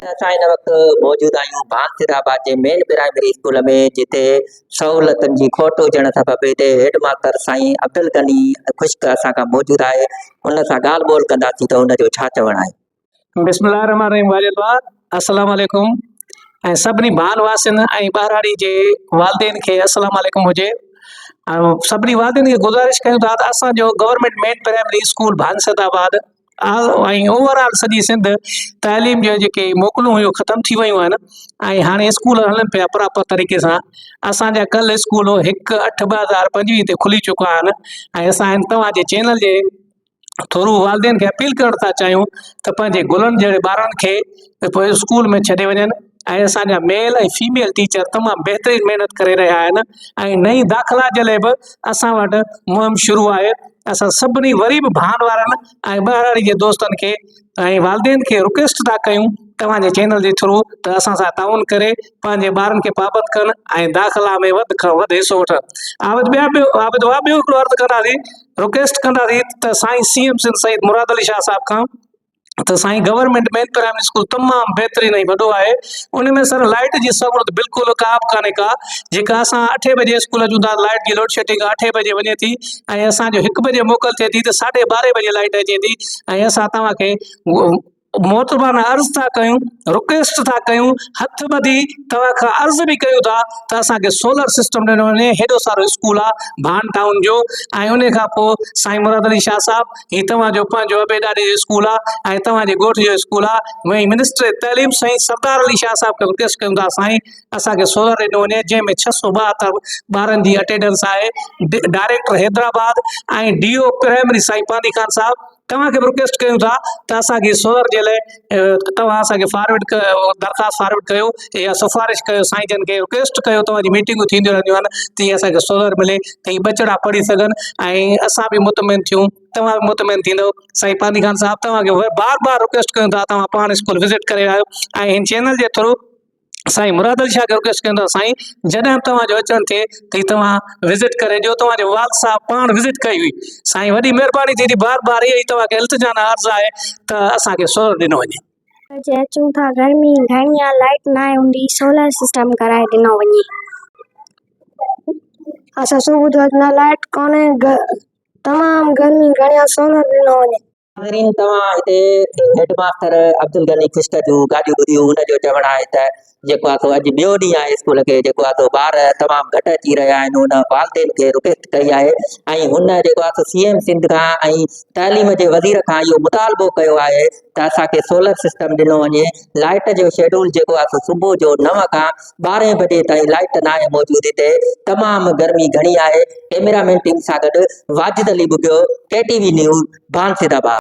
असां हिन वक़्तु मौजूदु आहियूं भानसिदाबाद जे मेन प्राइमरी स्कूल में, जिते सहूलियतुनि जी खोट हुजण सबबि हिते हेडमास्टर साईं अब्दुल गनी खुश्क असां खां मौजूदु आहे। उन सां ॻाल्हि ॿोल कंदासीं त हुनजो छा चवणु आहे। बिस्मिल्लाहिर्रहमानिर्रहीम वालिदवा अस्सलाम वालेकुम ऐं सभिनी भान वासिन ऐं ॿारहाड़ी जे वालिदेन खे अस्सलाम वालेकुम हुजे। सभिनी वालिदेन खे गुज़ारिश कयूं था त असांजो गवर्नमेंट मेन प्राइमरी स्कूल भानसिदाबाद ऐं ओवरऑल सॼी सिंध तालीम जो जेके मोकलूं हुयूं ख़तमु थी वियूं आहिनि ऐं हाणे स्कूल हलनि पिया प्रॉपर तरीक़े सां। असांजा कल्ह स्कूल 1/8/2025 ते खुली चुका आहिनि ऐं असां तव्हांजे चैनल जे थोरो वालिदेन खे अपील करण था चाहियूं त पंहिंजे गुलनि जहिड़े ॿारनि खे पोइ स्कूल में छॾे वञनि ऐं असांजा मेल ऐं फीमेल टीचर तमामु बहितरीनु महिनत करे रहिया आहिनि ऐं नई दाख़िला जे लाइ बि असां वटि मुहिम शुरू आहे। असां सभिनी वरी बि भान वारनि ऐं ॿारहाड़ी जे दोस्तनि खे ऐं वालिदेन खे रिक्वेस्ट था कयूं तव्हांजे चैनल जे थ्रू त असां सां ताउन करे पंहिंजे ॿारनि खे पाबंद कनि ऐं दाख़िला में वधि खां वधि हिसो वठनि। ॿियो हिकिड़ो अर्ज़ु कंदासीं, रिक्वेस्ट कंदासीं त साईं CM सिंध सईद मुराद अली शाह साहिब खां त साईं गवर्नमेंट मेन प्राइमरी स्कूल तमामु बहितरीनु ऐं वॾो आहे। उन में सर लाइट जी सहूलियत बिल्कुलु का बि कान्हे का, जेका असां 8 बजे स्कूल जूं था लाइट जी लोड शेडिंग 8 बजे वञे थी ऐं असांजो 1 बजे मोकल थिए थी त 12:30 बजे लाइट अचे थी ऐं असां तव्हांखे मोतबाना अर्ज़ु था कयूं, रिक्वेस्ट था कयूं, हथ ॿधी तव्हां खां अर्ज़ु बि कयूं था त असांखे सोलर सिस्टम ॾिनो वञे। हेॾो सारो स्कूल आहे भान टाउन जो ऐं उन खां पोइ साईं मुराद अली शाह साहिब ही तव्हांजो पंहिंजो अबेदारी जो स्कूल आहे ऐं तव्हांजे ॻोठ जो स्कूल आहे। वहीं मिनिस्टर तइलीम साईं सरदार अली शाह साहिब खे रिक्वेस्ट कयूं था साईं असांखे सोलर ॾिनो वञे, जंहिंमें 672 ॿारनि जी अटेंडेंस आहे। डायरेक्टर हैदराबाद ऐं DO प्राइमरी साईं पानी खान साहिब तव्हांखे बि रिक्वेस्ट कयूं था त असांखे सोलर जे लाइ तव्हां असांखे फॉरवर्ड कयो, दरख़्वास्त फॉरवर्ड कयो या सिफारिश कयो, साईं जन खे रिक्वेस्ट कयो, तव्हांजी मीटिंगूं थींदियूं रहंदियूं आहिनि तीअं असांखे सोलर मिले त ही बचड़ा पढ़ी सघनि ऐं असां बि मुतमिन थियूं, तव्हां बि मुतमिन थींदव। साईं पानी खान साहिब तव्हांखे बार रिक्वेस्ट कयूं था तव्हां पाण स्कूल विज़िट करे आयो ऐं हिन चैनल जे थ्रू साईं मुराद अली शाह खे रिक्वेस्ट कंदो साईं जॾहिं तव्हांजो अचणु थिए त तव्हां विज़िट करे ॾियो। तव्हांजे वाल साहब पाण विज़िट कई हुई, साईं वॾी महिरबानी थींदी, बार इहा ई तव्हांखे इल्तिजाना अर्ज़ु आहे त असांखे सोलर ॾिनो वञे। अचूं था गर्मी घणी आहे, लाइट न हूंदी, सोलर सिस्टम कराए ॾिनो वञे। असां सुबुह जो न लाइट कोन्हे, तमामु गर्मी घणी आहे, सोलर ॾिनो वञे। तव्हां हिते हेडमास्टर अब्दुल गनी खुश्क जूं ॻाल्हियूं ॿुधियूं, हुनजो चवणु आहे त जेको आहे सो अॼु ॿियो ॾींहुं आहे स्कूल खे, जेको आहे सो ॿार तमामु घटि अची रहिया आहिनि। हुन वालिदेन खे रिक्वेस्ट कई आहे ऐं हुन जेको आहे सो CM सिंध खां ऐं तालीम जे वज़ीर खां इहो मुतालबो कयो आहे त असांखे सोलर सिस्टम ॾिनो वञे। लाइट जो शेड्यूल जेको आहे सो सुबुह जो 9 खां 12 बजे ताईं लाइट न आहे मौजूदु। हिते तमामु गर्मी घणी आहे। कैमरामैन टीम सां गॾु वाजिद अली ॿुधियो, KTV न्यूज़ भानसिदाबाद।